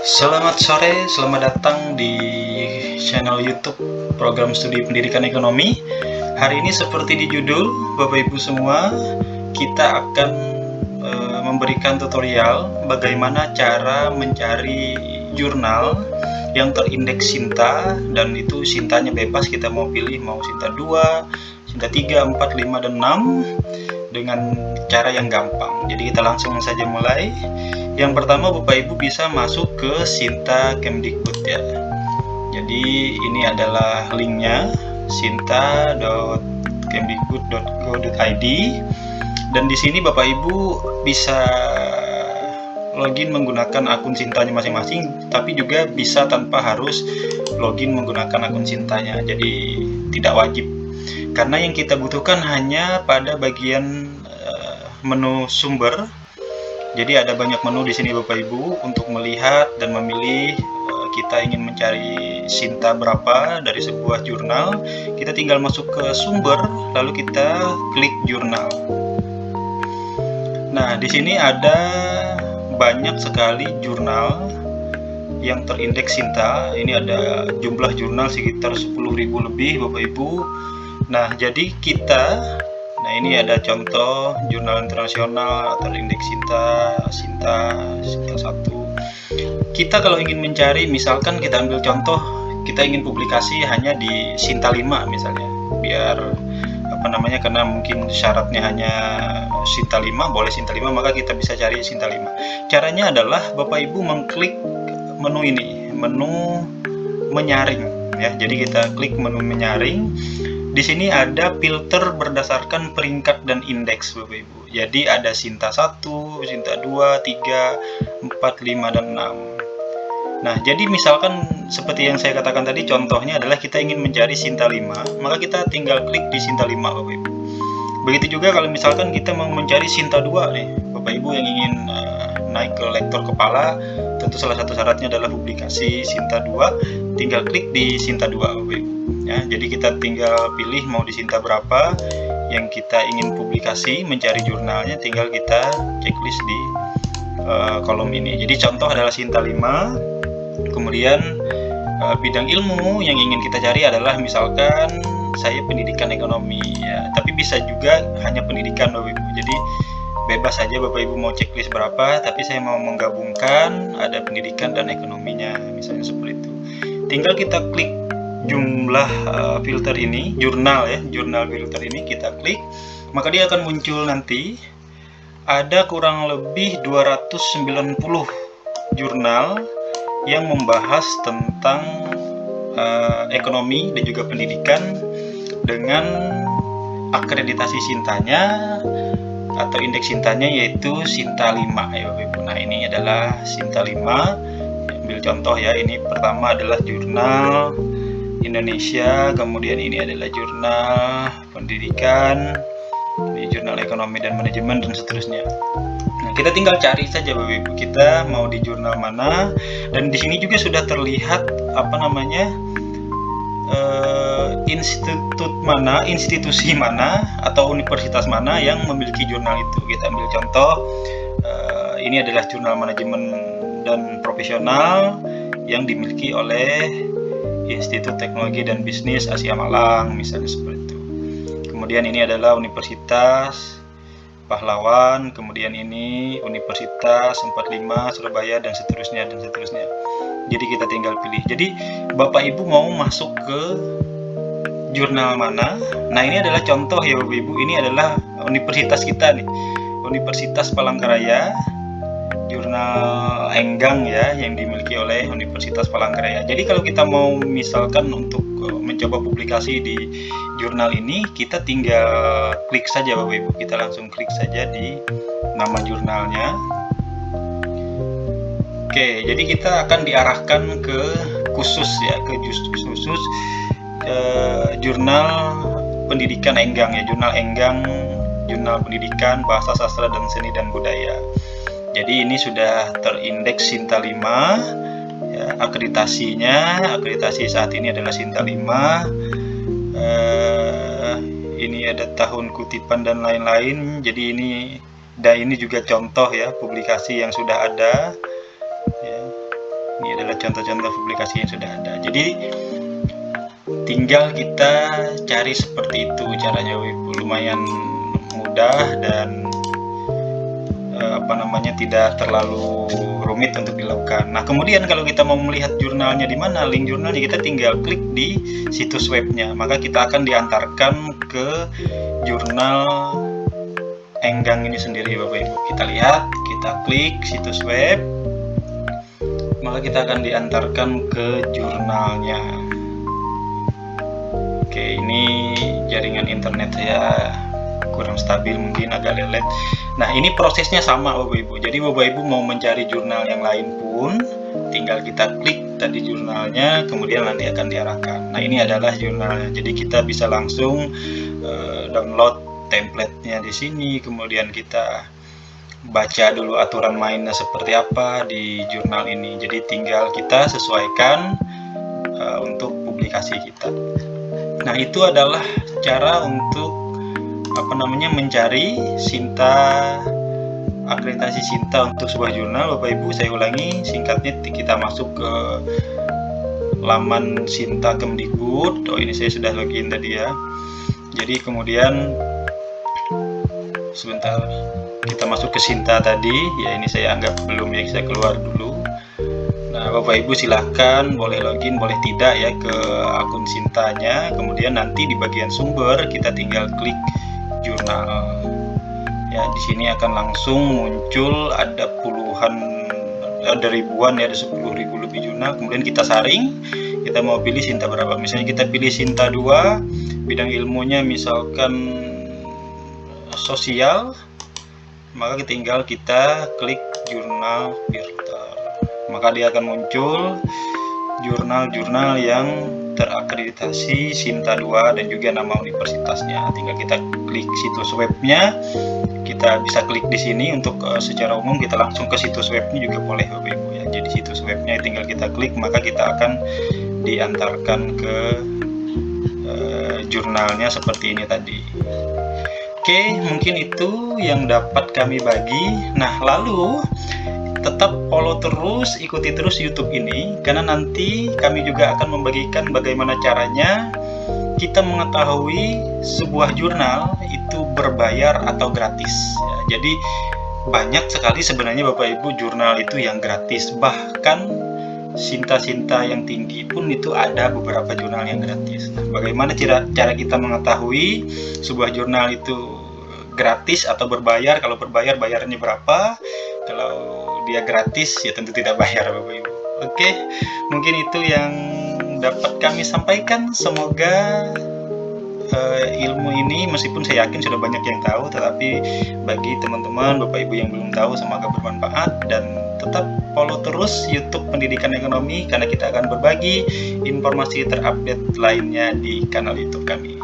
Selamat sore, selamat datang di channel YouTube Program Studi Pendidikan Ekonomi. Hari ini seperti di judul, Bapak Ibu semua, kita akan memberikan tutorial bagaimana cara mencari jurnal yang terindeks Sinta, dan itu Sintanya bebas, kita mau pilih mau Sinta 2, Sinta 3, 4, 5, dan 6 dengan cara yang gampang. Jadi kita langsung saja mulai. Yang pertama, Bapak Ibu bisa masuk ke Sinta Kemdikbud ya. Jadi ini adalah linknya, sinta.kemdikbud.go.id, dan di sini Bapak Ibu bisa login menggunakan akun Sintanya masing-masing, tapi juga bisa tanpa harus login menggunakan akun Sintanya. Jadi tidak wajib, karena yang kita butuhkan hanya pada bagian menu sumber. Jadi ada banyak menu di sini Bapak Ibu untuk melihat dan memilih kita ingin mencari Sinta berapa dari sebuah jurnal. Kita tinggal masuk ke sumber, lalu kita klik jurnal. Nah, di sini ada banyak sekali jurnal yang terindeks Sinta. Ini ada jumlah jurnal sekitar 10.000 lebih Bapak Ibu. Nah, jadi ini ada contoh jurnal internasional terindeks Sinta 1. Kita kalau ingin mencari, misalkan kita ambil contoh, kita ingin publikasi hanya di Sinta 5 misalnya, biar karena mungkin syaratnya hanya Sinta 5, boleh Sinta 5, maka kita bisa cari Sinta 5. Caranya adalah Bapak Ibu mengklik menu ini, menu menyaring ya. Jadi kita klik menu menyaring. Di sini ada filter berdasarkan peringkat dan indeks Bapak Ibu. Jadi ada Sinta 1, Sinta 2, 3, 4, 5, dan 6. Nah, jadi misalkan seperti yang saya katakan tadi, contohnya adalah kita ingin mencari Sinta 5, maka kita tinggal klik di Sinta 5 Bapak Ibu. Begitu juga kalau misalkan kita mau mencari Sinta 2 nih, Bapak Ibu yang ingin naik ke lektor kepala, tentu salah satu syaratnya adalah publikasi Sinta 2, tinggal klik di Sinta 2 Bapak Ibu. Ya, jadi kita tinggal pilih mau di Sinta berapa yang kita ingin publikasi, mencari jurnalnya, tinggal kita checklist di kolom ini. Jadi contoh adalah Sinta 5, kemudian bidang ilmu yang ingin kita cari adalah misalkan saya pendidikan ekonomi ya, tapi bisa juga hanya pendidikan Bapak Ibu. Jadi bebas saja Bapak Ibu mau checklist berapa, tapi saya mau menggabungkan ada pendidikan dan ekonominya, misalnya seperti itu. Tinggal kita klik jumlah filter ini, jurnal filter ini kita klik, maka dia akan muncul nanti ada kurang lebih 290 jurnal yang membahas tentang ekonomi dan juga pendidikan dengan akreditasi Sintanya atau indeks Sintanya yaitu Sinta 5 ya Bapak Ibu. Nah, ini adalah Sinta 5. Ambil contoh ya, ini pertama adalah jurnal Indonesia, kemudian ini adalah jurnal pendidikan, ini jurnal ekonomi dan manajemen, dan seterusnya. Nah, kita tinggal cari saja Bapak Ibu, kita mau di jurnal mana, dan di sini juga sudah terlihat institut mana, institusi mana, atau universitas mana yang memiliki jurnal itu. Kita ambil contoh, ini adalah jurnal manajemen dan profesional yang dimiliki oleh Institut Teknologi dan Bisnis Asia Malang, misalnya seperti itu. Kemudian ini adalah Universitas Pahlawan, kemudian ini Universitas 45 Surabaya, dan seterusnya dan seterusnya. Jadi kita tinggal pilih. Jadi Bapak Ibu mau masuk ke jurnal mana? Nah, ini adalah contoh ya Bapak Ibu. Ini adalah universitas kita nih, Universitas Palangkaraya, jurnal Enggang ya, yang dimiliki oleh Universitas Palangkaraya. Jadi kalau kita mau misalkan untuk mencoba publikasi di jurnal ini, kita tinggal klik saja Bapak Ibu, kita langsung klik saja di nama jurnalnya. Oke, jadi kita akan diarahkan ke khusus jurnal pendidikan Enggang ya, jurnal Enggang, jurnal pendidikan, bahasa, sastra, dan seni dan budaya. Jadi ini sudah terindeks Sinta 5 ya, akreditasi saat ini adalah Sinta 5. Ini ada tahun kutipan dan lain-lain. Jadi ini juga contoh ya publikasi yang sudah ada ya. adalah contoh-contoh publikasi yang sudah ada. Jadi tinggal kita cari seperti itu caranya, lumayan mudah dan tidak terlalu rumit untuk dilakukan. Nah, kemudian kalau kita mau melihat jurnalnya di mana, link jurnalnya, kita tinggal klik di situs webnya. Maka kita akan diantarkan ke jurnal Enggang ini sendiri, Bapak Ibu. Kita lihat, kita klik situs web, maka kita akan diantarkan ke jurnalnya. Oke, ini jaringan internet saya kurang stabil, mungkin agak lelet. Nah, ini prosesnya sama, Bapak Ibu. Jadi Bapak Ibu mau mencari jurnal yang lain pun tinggal kita klik tadi jurnalnya, kemudian nanti akan diarahkan. Nah, ini adalah jurnalnya. Jadi kita bisa langsung download template-nya di sini, kemudian kita baca dulu aturan mainnya seperti apa di jurnal ini. Jadi tinggal kita sesuaikan untuk publikasi kita. Nah, itu adalah cara untuk mencari akreditasi Sinta untuk sebuah jurnal. Bapak Ibu, saya ulangi singkatnya, kita masuk ke laman Sinta Kemdikbud. Ini saya sudah login tadi ya. Jadi kemudian sebentar, kita masuk ke Sinta tadi ya. Ini saya anggap belum ya, saya keluar dulu. Nah, Bapak Ibu silahkan boleh login, boleh tidak ya ke akun Sintanya. Kemudian nanti di bagian sumber kita tinggal klik jurnal. Ya, di sini akan langsung muncul ada ribuan ya, ada 10.000 lebih jurnal. Kemudian kita saring, kita mau pilih Sinta berapa. Misalnya kita pilih Sinta 2, bidang ilmunya misalkan sosial, maka tinggal kita klik jurnal filter. Maka dia akan muncul jurnal-jurnal yang terakreditasi Sinta 2 dan juga nama universitasnya. Tinggal kita klik situs webnya. Kita bisa klik di sini untuk secara umum, kita langsung ke situs webnya juga boleh, Bapak Ibu ya. Jadi situs webnya tinggal kita klik, maka kita akan diantarkan ke jurnalnya seperti ini tadi. Oke, mungkin itu yang dapat kami bagi. Nah, lalu tetap follow terus, ikuti terus YouTube ini, karena nanti kami juga akan membagikan bagaimana caranya kita mengetahui sebuah jurnal itu berbayar atau gratis ya. Jadi banyak sekali sebenarnya Bapak Ibu jurnal itu yang gratis, bahkan Sinta-Sinta yang tinggi pun itu ada beberapa jurnal yang gratis. Nah, bagaimana cara kita mengetahui sebuah jurnal itu gratis atau berbayar? Kalau berbayar, bayarnya berapa? Kalau dia gratis, ya tentu tidak bayar, Bapak Ibu. Oke, mungkin itu yang dapat kami sampaikan. Semoga ilmu ini, meskipun saya yakin sudah banyak yang tahu, tetapi bagi teman-teman Bapak Ibu yang belum tahu, semoga bermanfaat. Dan tetap follow terus YouTube Pendidikan Ekonomi, karena kita akan berbagi informasi terupdate lainnya di kanal YouTube kami.